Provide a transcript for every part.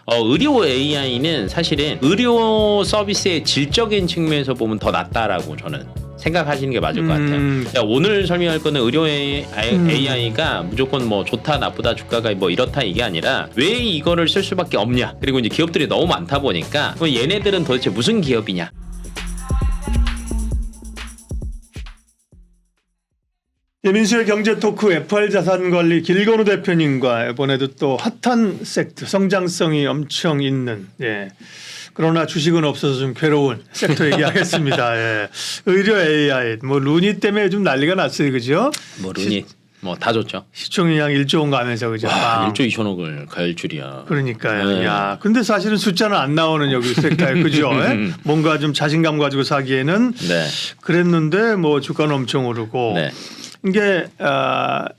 의료 AI는 사실은 의료 서비스의 질적인 측면에서 보면 더 낫다라고 저는 생각하시는 게 맞을 것 같아요. 그러니까 오늘 설명할 거는 의료 AI가 무조건 뭐 좋다 나쁘다 주가가 뭐 이렇다 이게 아니라 왜 이거를 쓸 수밖에 없냐. 그리고 이제 기업들이 너무 많다 보니까 그럼 얘네들은 도대체 무슨 기업이냐. 민수의 경제 토크 FR자산관리 길건우 대표님과 이번에도 또 핫한 섹터 성장성이 엄청 있는 그러나 주식은 없어서 좀 괴로운 섹터 얘기하겠습니다. 의료 AI 뭐 루니 때문에 좀 난리가 났어요, 그죠? 뭐 루니 뭐 다 좋죠. 시총이 약 1조 원 가면서 그죠? 와, 1조 2천억을 갈 줄이야. 그러니까요. 네. 야, 근데 사실은 숫자는 안 나오는 여기 섹터에 그죠? 뭔가 좀 자신감 가지고 사기에는 네. 그랬는데 뭐 주가는 엄청 오르고. 네. 이게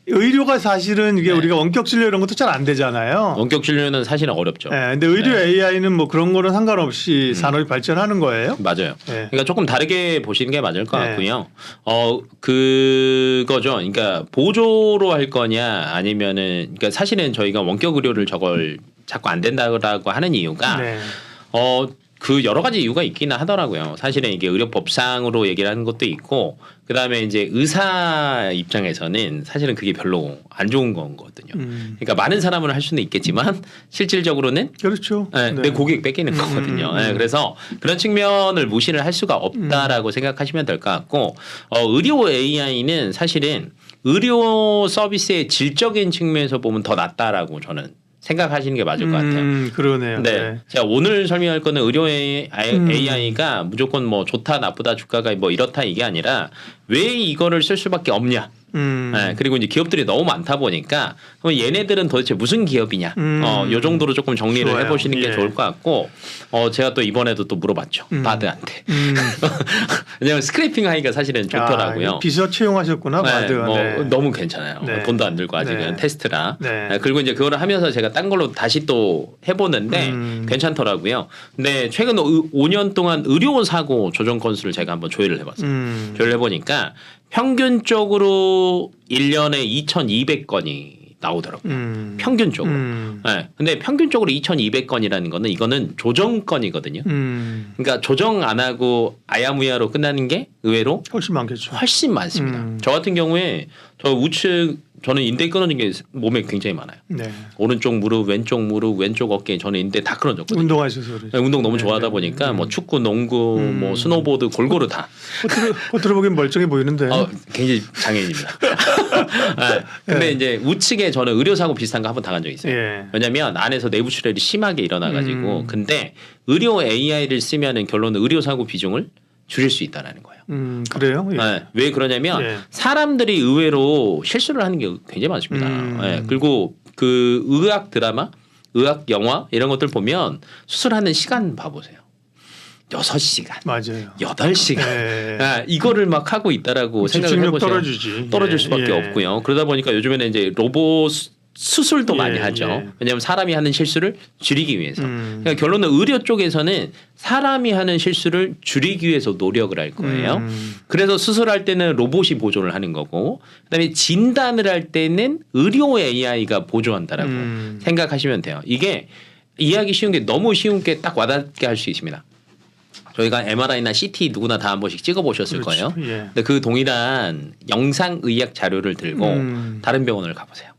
의료가 사실은 이게 우리가 원격 진료 이런 것도 잘 안 되잖아요. 원격 진료는 사실은 어렵죠. 근데 의료 AI는 뭐 그런 거는 상관없이 산업이 발전하는 거예요. 맞아요. 그러니까 조금 다르게 보시는 게 맞을 것 같고요. 그거죠. 그러니까 보조로 할 거냐 아니면은 그러니까 사실은 저희가 원격 의료를 저걸 자꾸 안 된다고 하는 이유가 그 여러 가지 이유가 있기는 하더라고요. 사실은 이게 의료법상으로 얘기를 하는 것도 있고, 그 다음에 이제 의사 입장에서는 사실은 그게 별로 안 좋은 거거든요. 그러니까 많은 사람은 할 수는 있겠지만 실질적으로는 그렇죠. 내 고객 뺏기는 거거든요. 그래서 그런 측면을 무시를 할 수가 없다라고 생각하시면 될 것 같고, 의료 AI는 사실은 의료 서비스의 질적인 측면에서 보면 더 낫다라고 저는 생각하시는 게 맞을 것 같아요. 그러네요. 네. 제가 오늘 설명할 거는 의료 AI가 무조건 뭐 좋다 나쁘다 주가가 뭐 이렇다 이게 아니라 왜 이거를 쓸 수밖에 없냐. 그리고 이제 기업들이 너무 많다 보니까 그럼 얘네들은 도대체 무슨 기업이냐. 요 정도로 조금 정리를 좋아요. 해보시는 게 좋을 것 같고, 제가 또 이번에도 또 물어봤죠. 바드한테. 왜냐하면 스크래핑 하기가 사실은 좋더라고요. 비서 채용하셨구나. 바드. 너무 괜찮아요. 네. 돈도 안 들고 아직은 테스트라. 네. 그리고 이제 그거를 하면서 제가 딴 걸로 다시 또 해보는데 괜찮더라고요. 근데 최근 5년 동안 의료 사고 조정 건수를 제가 한번 조회를 해봤어요. 조회를 해보니까 평균적으로 1년에 2,200건이 나오더라고요. 평균적으로. 네. 근데 평균적으로 2,200건이라는 거는 이거는 조정건이거든요. 그러니까 조정 안 하고 아야무야로 끝나는 게 의외로 훨씬 많겠죠. 훨씬 많습니다. 저 같은 경우에 저 우측 저는 인대 끊어진 게 몸에 굉장히 많아요. 네. 오른쪽 무릎, 왼쪽 어깨 저는 인대 다 끊어졌거든요. 운동하셔서 그러죠. 네, 운동 너무 좋아하다 보니까 뭐 축구, 농구, 뭐 스노보드 골고루 다. 겉으로 보기엔 멀쩡해 보이는데. 굉장히 장애인입니다. 근데 이제 우측에 저는 의료사고 비슷한 거 한번 당한 적이 있어요. 왜냐하면 안에서 내부 출혈이 심하게 일어나가지고 근데 의료 AI를 쓰면은 결론은 의료사고 비중을 줄일 수 있다는 거예요. 그래요? 왜 그러냐면 사람들이 의외로 실수를 하는 게 굉장히 많습니다. 그리고 그 의학 드라마, 의학 영화 이런 것들 보면 수술하는 시간 봐보세요. 6시간, 맞아요. 8시간. 이거를 막 하고 있다라고 생각을 해보세요. 떨어질 수밖에 없고요. 그러다 보니까 요즘에는 이제 로봇 수술도 많이 하죠. 왜냐하면 사람이 하는 실수를 줄이기 위해서. 그러니까 결론은 의료 쪽에서는 사람이 하는 실수를 줄이기 위해서 노력을 할 거예요. 그래서 수술할 때는 로봇이 보조를 하는 거고, 그다음에 진단을 할 때는 의료 AI가 보조한다라고 생각하시면 돼요. 이게 이해하기 쉬운 게 너무 쉬운 게 딱 와닿게 할 수 있습니다. 저희가 MRI나 CT 누구나 다 한 번씩 찍어보셨을 거예요. 근데 그 동일한 영상의학 자료를 들고 다른 병원을 가보세요.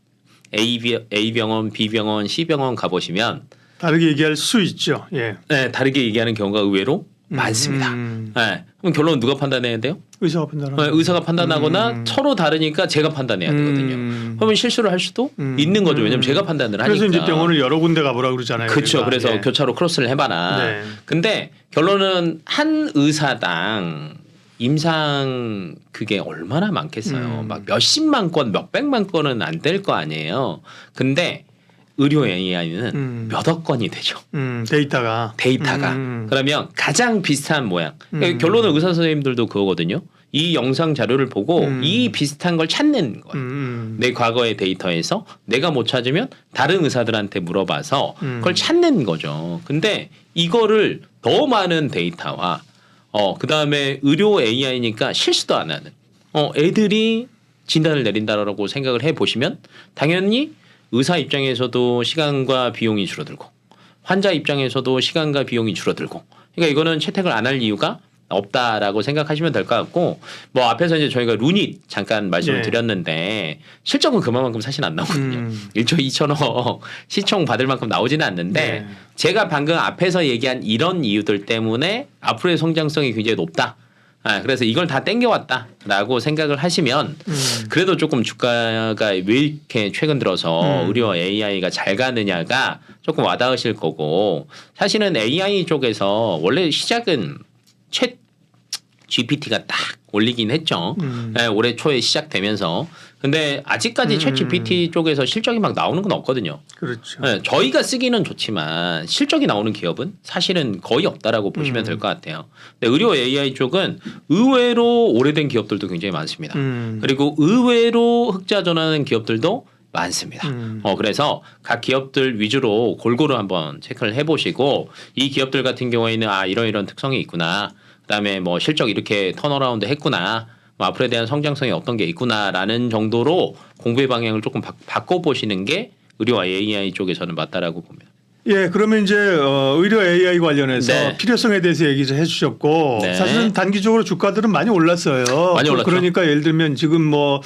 A 병원, B 병원, C 병원 가보시면 다르게 얘기할 수 있죠. 네, 다르게 얘기하는 경우가 의외로 많습니다. 그럼 결론은 누가 판단해야 돼요? 의사가 판단하고. 의사가 판단하거나 서로 다르니까 제가 판단해야 되거든요. 그러면 실수를 할 수도 있는 거죠. 왜냐하면 제가 판단을 하니까. 그래서 이제 병원을 여러 군데 가보라 그러잖아요. 그렇죠. 그래서 교차로 크로스를 해봐라. 근데 결론은 한 의사당 임상 그게 얼마나 많겠어요. 막 몇십만 건, 몇백만 건은 안 될 거 아니에요. 근데 의료 AI는 몇억 건이 되죠. 데이터가. 그러면 가장 비슷한 모양. 그러니까 결론은 의사 선생님들도 그거거든요. 이 영상 자료를 보고 이 비슷한 걸 찾는 거예요. 내 과거의 데이터에서 내가 못 찾으면 다른 의사들한테 물어봐서 그걸 찾는 거죠. 근데 이거를 더 많은 데이터와 그 다음에 의료 AI니까 실수도 안 하는 애들이 진단을 내린다라고 생각을 해보시면 당연히 의사 입장에서도 시간과 비용이 줄어들고 환자 입장에서도 시간과 비용이 줄어들고 그러니까 이거는 채택을 안 할 이유가 없다라고 생각하시면 될 것 같고 뭐 앞에서 이제 저희가 루닛 잠깐 말씀을 드렸는데 실적은 그만큼 사실 안 나오거든요. 1조 2천억 시총 받을 만큼 나오지는 않는데 제가 방금 앞에서 얘기한 이런 이유들 때문에 앞으로의 성장성이 굉장히 높다. 그래서 이걸 다 땡겨왔다라고 생각을 하시면 그래도 조금 주가가 왜 이렇게 최근 들어서 의료 AI가 잘 가느냐가 조금 와닿으실 거고 사실은 AI 쪽에서 원래 시작은 챗 GPT가 딱 올리긴 했죠. 올해 초에 시작되면서. 근데 아직까지 챗 GPT 쪽에서 실적이 막 나오는 건 없거든요. 그렇죠. 저희가 쓰기는 좋지만 실적이 나오는 기업은 사실은 거의 없다라고 보시면 될 것 같아요. 근데 의료 AI 쪽은 의외로 오래된 기업들도 굉장히 많습니다. 그리고 의외로 흑자 전환하는 기업들도 많습니다. 그래서 각 기업들 위주로 골고루 한번 체크를 해보시고 이 기업들 같은 경우에는 이런 특성이 있구나. 그다음에 뭐 실적 이렇게 턴어라운드 했구나. 뭐 앞으로에 대한 성장성이 어떤 게 있구나라는 정도로 공부의 방향을 조금 바꿔보시는 게 의료 AI 쪽에서는 맞다라고 봅니다. 예, 그러면 이제 의료 AI 관련해서 네. 필요성에 대해서 얘기 좀 해주셨고 네. 사실은 단기적으로 주가들은 많이 올랐어요. 많이 올랐죠. 그러니까 예를 들면 지금 뭐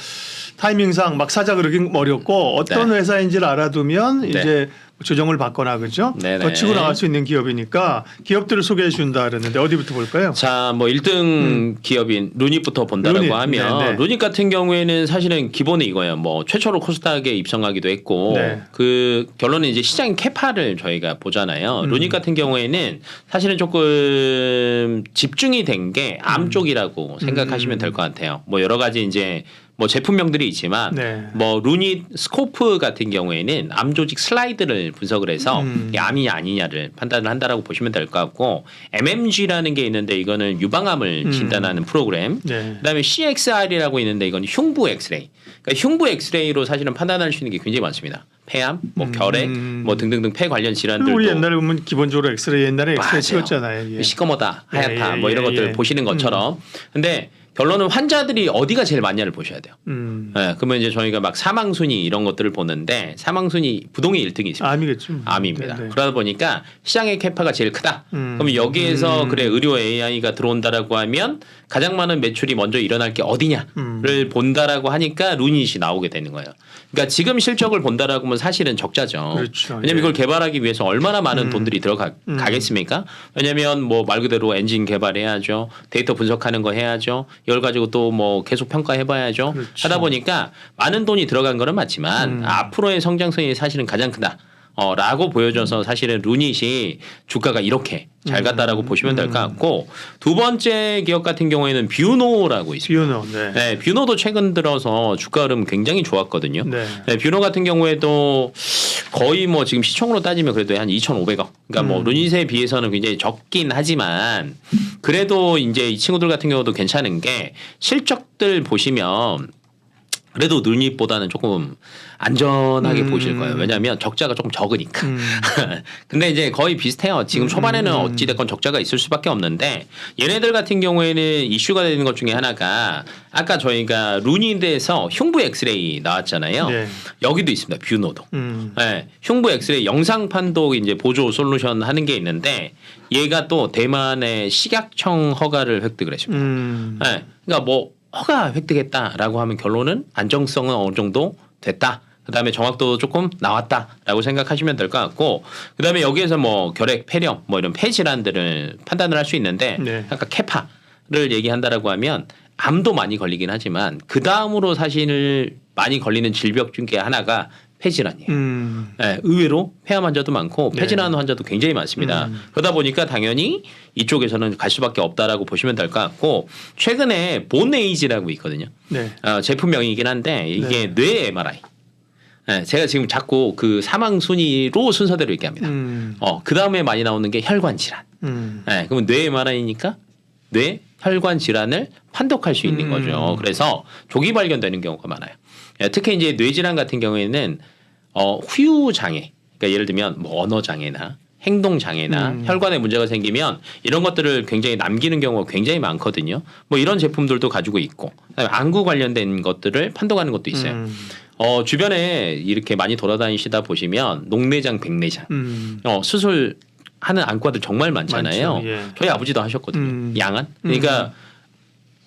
타이밍상 막 사자 그러기 어렵고 어떤 회사인지를 알아두면 이제 조정을 받거나 그죠? 더 치고 나갈 수 있는 기업이니까 기업들을 소개해 준다 그랬는데 어디부터 볼까요? 자, 뭐 1등 기업인 루닛부터 본다라고 루닛. 하면 루닛 같은 경우에는 사실은 기본이 이거예요. 뭐 최초로 코스닥에 입성하기도 했고 그 결론은 이제 시장 캐파를 저희가 보잖아요. 루닛 같은 경우에는 사실은 조금 집중이 된 게 암 쪽이라고 생각하시면 될 것 같아요. 뭐 여러 가지 이제 뭐 제품명들이 있지만 뭐 루닛 스코프 같은 경우에는 암 조직 슬라이드를 분석을 해서 이게 암이냐 아니냐를 판단을 한다라고 보시면 될 것 같고 MMG라는 게 있는데 이거는 유방암을 진단하는 프로그램. 그다음에 CXR이라고 있는데 이건 흉부 엑스레이. 그러니까 흉부 엑스레이로 사실은 판단할 수 있는 게 굉장히 많습니다. 폐암, 뭐 결핵, 뭐 등등등 폐 관련 질환들도 우리 옛날에 보면 기본적으로 엑스레이 옛날에 엑스레이 찍었잖아요. 예. 시커멓다, 하얗다, 뭐 이런 것들 보시는 것처럼. 근데 결론은 환자들이 어디가 제일 많냐를 보셔야 돼요. 그러면 이제 저희가 막 사망 순위 이런 것들을 보는데 사망 순위 부동의 1등이 있습니다. 암이겠죠. 암입니다. 그러다 보니까 시장의 캐파가 제일 크다. 그러면 여기에서 그래 의료 AI가 들어온다라고 하면 가장 많은 매출이 먼저 일어날 게 어디냐를 본다라고 하니까 루닛이 나오게 되는 거예요. 그러니까 지금 실적을 본다라고 하면 사실은 적자죠. 그렇죠. 왜냐하면 이걸 개발하기 위해서 얼마나 많은 돈들이 들어가겠습니까? 왜냐하면 뭐 말 그대로 엔진 개발해야죠. 데이터 분석하는 거 해야죠. 이걸 가지고 또 뭐 계속 평가해봐야죠. 하다 보니까 많은 돈이 들어간 거는 맞지만 앞으로의 성장성이 사실은 가장 크다. 라고 보여줘서 사실은 루닛이 주가가 이렇게 잘 갔다라고 보시면 될 것 같고 두 번째 기업 같은 경우에는 뷰노라고 있습니다. 뷰노. 네, 뷰노도 최근 들어서 주가 흐름 굉장히 좋았거든요. 뷰노 같은 경우에도 거의 뭐 지금 시총으로 따지면 그래도 한 2,500억. 그러니까 뭐 루닛에 비해서는 굉장히 적긴 하지만 그래도 이제 이 친구들 같은 경우도 괜찮은 게 실적들 보시면 그래도 루닛보다는 조금 안전하게 보실 거예요. 왜냐하면 적자가 조금 적으니까. 근데 이제 거의 비슷해요. 지금 초반에는 어찌됐건 적자가 있을 수밖에 없는데 얘네들 같은 경우에는 이슈가 되는 것 중에 하나가 아까 저희가 루닛에서 흉부 엑스레이 나왔잖아요. 여기도 있습니다. 뷰노도. 흉부 엑스레이 영상 판독 이제 보조 솔루션 하는 게 있는데 얘가 또 대만의 식약청 허가를 획득을 했습니다. 그러니까 뭐 허가 획득했다라고 하면 결론은 안정성은 어느 정도 됐다. 그다음에 정확도도 조금 나왔다라고 생각하시면 될 것 같고 그다음에 여기에서 뭐 결핵, 폐렴 뭐 이런 폐 질환들을 판단을 할 수 있는데 아까 캐파를 얘기한다라고 하면 암도 많이 걸리긴 하지만 그 다음으로 사실 많이 걸리는 질병 중에 하나가 폐질환이에요. 의외로 폐암 환자도 많고 폐질환 환자도 굉장히 많습니다. 그러다 보니까 당연히 이쪽에서는 갈 수밖에 없다라고 보시면 될 것 같고 최근에 본에이지라고 있거든요. 제품명이긴 한데 이게 뇌 MRI. 제가 지금 자꾸 그 사망 순위로 순서대로 얘기합니다. 그 다음에 많이 나오는 게 혈관 질환. 그러면 뇌 MRI니까 뇌 혈관 질환을 판독할 수 있는 거죠. 그래서 조기 발견되는 경우가 많아요. 특히 이제 뇌질환 같은 경우에는 후유 장애, 그러니까 예를 들면 뭐 언어 장애나 행동 장애나 혈관에 문제가 생기면 이런 것들을 굉장히 남기는 경우가 굉장히 많거든요. 뭐 이런 제품들도 가지고 있고 그다음에 안구 관련된 것들을 판독하는 것도 있어요. 주변에 이렇게 많이 돌아다니시다 보시면 녹내장, 백내장, 수술 하는 안과들 정말 많잖아요. 많죠. 예. 저희 아버지도 하셨거든요. 양안. 그러니까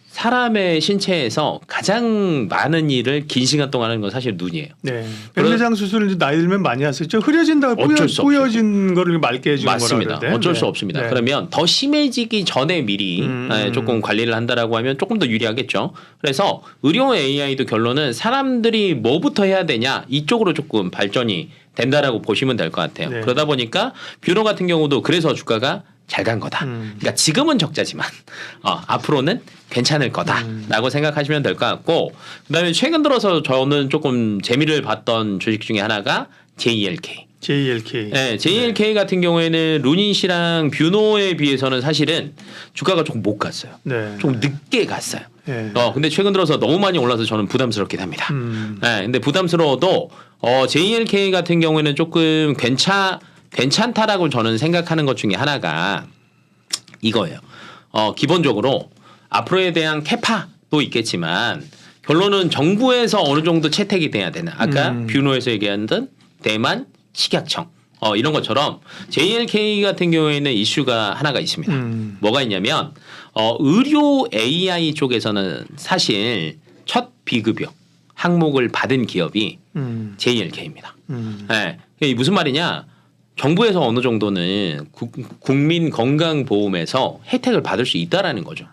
사람의 신체에서 가장 많은 일을 긴 시간 동안 하는 건 사실 눈이에요. 네. 백내장 수술을 이제 나이 들면 많이 하시죠. 흐려진다고 뿌여진 거를 맑게 해주는 맞습니다. 거라 그러는데. 어쩔 수 없습니다. 네. 그러면 더 심해지기 전에 미리 조금 관리를 한다라고 하면 조금 더 유리하겠죠. 그래서 의료 AI도 결론은 사람들이 뭐부터 해야 되냐 이쪽으로 조금 발전이 된다라고 보시면 될 것 같아요. 네. 그러다 보니까 뷰노 같은 경우도 그래서 주가가 잘 간 거다. 그러니까 지금은 적자지만 앞으로는 괜찮을 거다라고 생각하시면 될 것 같고, 그다음에 최근 들어서 저는 조금 재미를 봤던 주식 중에 하나가 JLK. JLK. 네, JLK 같은 경우에는 루닛이랑 뷰노에 비해서는 사실은 주가가 조금 못 갔어요. 네. 좀 늦게 갔어요. 네. 근데 최근 들어서 너무 많이 올라서 저는 부담스럽긴 합니다. 네, 근데 부담스러워도 JLK 같은 경우에는 조금 괜찮다라고 저는 생각하는 것 중에 하나가 이거예요. 기본적으로 앞으로에 대한 캐파도 있겠지만 결론은 정부에서 어느 정도 채택이 돼야 되나. 아까 뷰노에서 얘기했던 대만 식약청 이런 것처럼 JLK 같은 경우에는 이슈가 하나가 있습니다. 뭐가 있냐면 의료 AI 쪽에서는 사실 첫 비급여 항목을 받은 기업이 JLK입니다. 네. 이게 무슨 말이냐? 정부에서 어느 정도는 국민 건강보험에서 혜택을 받을 수 있다라는 거죠.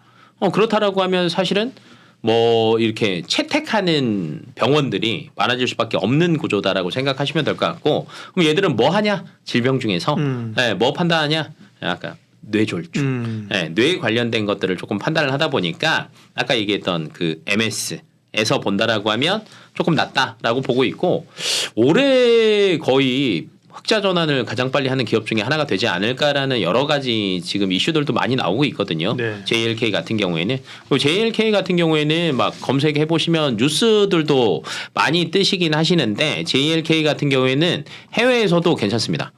그렇다라고 하면 사실은 뭐 이렇게 채택하는 병원들이 많아질 수밖에 없는 구조다라고 생각하시면 될 것 같고, 그럼 얘들은 뭐 하냐? 질병 중에서 네, 뭐 판단하냐? 아까 뇌졸중, 네, 뇌 관련된 것들을 조금 판단을 하다 보니까 아까 얘기했던 그 MS에서 본다라고 하면 조금 낫다라고 보고 있고, 올해 거의 흑자 전환을 가장 빨리 하는 기업 중에 하나가 되지 않을까라는 여러 가지 지금 이슈들도 많이 나오고 있거든요. 네. JLK 같은 경우에는. 그리고 JLK 같은 경우에는 막 검색해 보시면 뉴스들도 많이 뜨시긴 하시는데 JLK 같은 경우에는 해외에서도 괜찮습니다.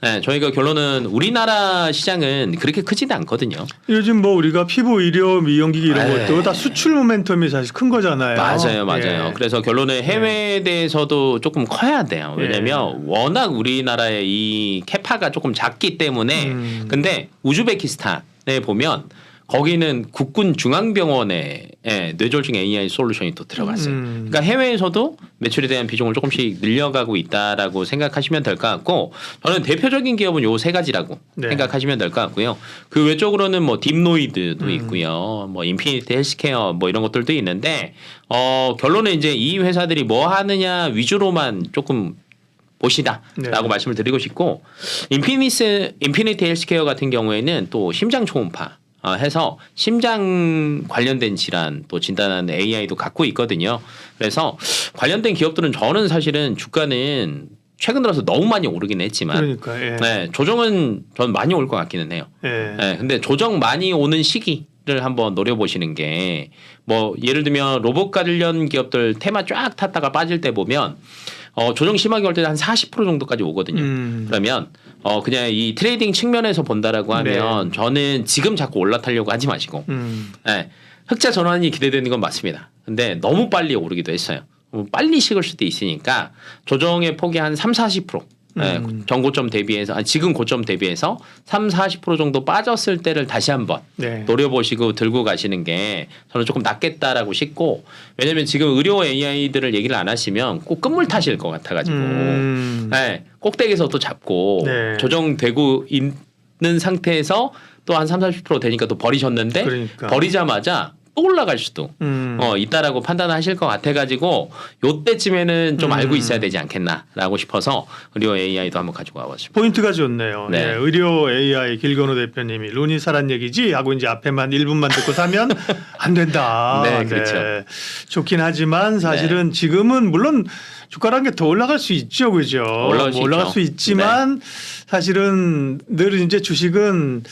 네, 저희가 결론은 우리나라 시장은 그렇게 크지는 않거든요. 요즘 뭐 우리가 피부, 의료, 미용기기 이런 에이. 것도 다 수출 모멘텀이 사실 큰 거잖아요. 맞아요. 예. 그래서 결론은 해외에 대해서도 조금 커야 돼요. 왜냐하면 워낙 우리나라의 이 캐파가 조금 작기 때문에. 근데 우즈베키스탄에 보면 거기는 국군 중앙병원에 뇌졸중 AI 솔루션이 또 들어갔어요. 그러니까 해외에서도 매출에 대한 비중을 조금씩 늘려가고 있다라고 생각하시면 될 것 같고, 저는 대표적인 기업은 요 세 가지라고 네. 생각하시면 될 것 같고요. 그 외적으로는 뭐 딥노이드도 있고요, 뭐 인피니티 헬스케어 뭐 이런 것들도 있는데 결론은 이제 이 회사들이 뭐 하느냐 위주로만 조금 보시다라고 네. 말씀을 드리고 싶고, 인피니티 헬스케어 같은 경우에는 또 심장 초음파 해서 심장 관련된 질환 또 진단하는 AI도 갖고 있거든요. 그래서 관련된 기업들은 저는 사실은 주가는 최근 들어서 너무 많이 오르긴 했지만, 그러니까 예. 네, 조정은 저는 많이 올 것 같기는 해요. 예. 네, 근데 조정 많이 오는 시기를 한번 노려보시는 게, 뭐 예를 들면 로봇 관련 기업들 테마 쫙 탔다가 빠질 때 보면 조정 심하게 올 때 한 40% 정도까지 오거든요. 그러면 그냥 이 트레이딩 측면에서 본다라고 하면 네. 저는 지금 자꾸 올라타려고 하지 마시고, 네, 흑자 전환이 기대되는 건 맞습니다. 근데 너무 빨리 오르기도 했어요. 빨리 식을 수도 있으니까 조정의 폭이 한 30-40%. 네, 전고점 대비해서 지금 고점 대비해서 30-40% 정도 빠졌을 때를 다시 한번 네. 노려보시고 들고 가시는 게 저는 조금 낫겠다라고 싶고, 왜냐하면 지금 의료 AI들을 얘기를 안 하시면 꼭 끝물 타실 것 같아가지고 네, 꼭대기에서 또 잡고 네. 조정되고 있는 상태에서 또 한 30-40% 되니까 또 버리셨는데, 그러니까. 버리자마자 또 올라갈 수도 있다라고 판단하실 것 같아가지고 요때쯤에는 좀 알고 있어야 되지 않겠나라고 싶어서 의료 AI도 한번 가지고 와봤습니다. 포인트가 좋네요. 네. 네. 의료 AI 길건우 대표님이 루닛 사란 얘기지 하고 이제 앞에만 1분만 듣고 사면 안 된다. 네, 그렇죠. 좋긴 하지만 사실은 지금은 물론 주가라는 게 더 올라갈 수 있죠, 그죠? 올라갈 수 올라갈 있죠. 수 있지만 사실은 늘 이제 주식은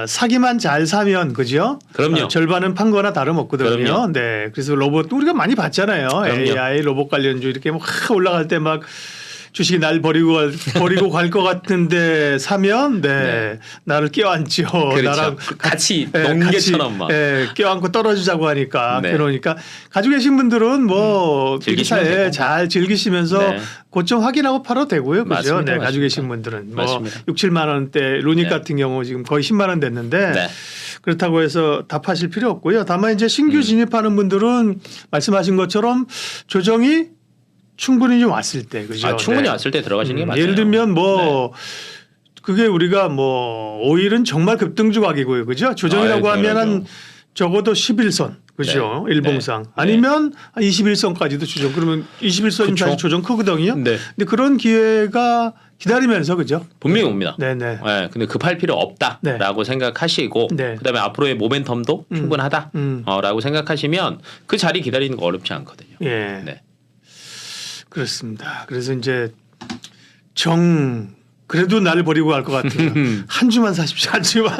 사기만 잘 사면 그죠? 그럼요. 절반은 판 거나 다름없거든요. 그럼요. 네, 그래서 로봇 우리가 많이 봤잖아요. 그럼요. AI 로봇 관련주 이렇게 막 올라갈 때 막 주식이 날 버리고 갈 것 같은데 사면 나를 껴안죠. 그렇죠. 나랑 같이 농개처럼 막 껴안고 떨어지자고 하니까 네. 그러니까 가지고 계신 분들은 뭐 기사에 잘 즐기시면서 고점 확인하고 팔아도 되고요. 그죠? 맞습니다. 네, 가지고 계신 분들은 뭐 맞습니다. 6, 7만 원대 루닛 같은 경우 지금 거의 10만 원 됐는데 그렇다고 해서 다 파실 필요 없고요. 다만 이제 신규 진입하는 분들은 말씀하신 것처럼 조정이 충분히 좀 왔을 때, 그죠? 충분히 왔을 때 들어가시는 게 맞아요. 예를 들면 뭐 그게 우리가 뭐 5일은 정말 급등주 각이고요, 그죠? 조정이라고 하면 한 적어도 11선, 그죠? 일봉상 아니면 한 21선까지도 조정. 그러면 21선이면 사실 조정 크거든요. 근데 그런 기회가 기다리면서 그죠? 분명히 옵니다. 네네. 네, 근데 급할 필요 없다라고 생각하시고 그다음에 앞으로의 모멘텀도 충분하다라고 생각하시면 그 자리 기다리는 거 어렵지 않거든요. 예. 네. 그렇습니다. 그래서 이제 그래도 나를 버리고 갈 것 같으면 한 주만 사십시오. 한 주만.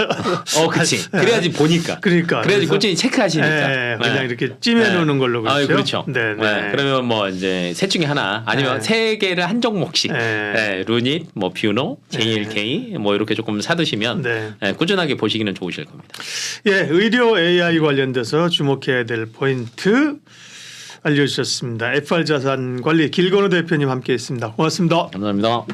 그렇지. 그래야지 보니까. 그래야지 꼴찌니 체크하시니까. 그냥 이렇게 찜해놓는 걸로 그렇죠. 그렇죠. 네. 그러면 뭐 이제 셋 중에 하나 아니면 세 개를 한 종목씩 루닛, 뭐 뷰노, JLK 뭐 이렇게 조금 사두시면 꾸준하게 보시기는 좋으실 겁니다. 예, 의료 AI 관련돼서 주목해야 될 포인트 알려주셨습니다. FR 자산 관리 길건우 대표님 함께했습니다. 고맙습니다. 감사합니다.